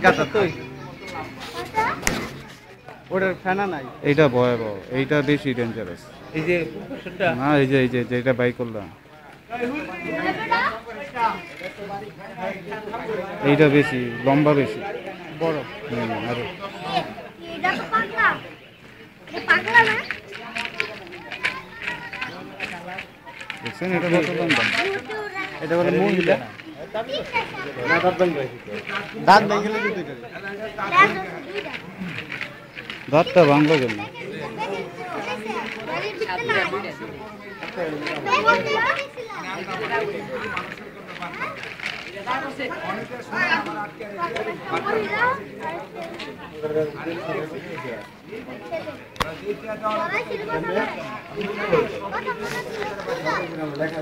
গাছা তুই ওটার ফেনা নাই। এইটা ভয়াবহ, এইটা বেশি ডেঞ্জারাস। এই যে না এই যে যেটা বাই করলাম এইটা বেশি লম্বা, বেশি বড়। আরে দেখছেন এটা কত লম্বা? এটা বলে মহিলা দাঁত ভেঙে গেলে দুইটা দাঁতটা ভাঙলো কেন? লেখা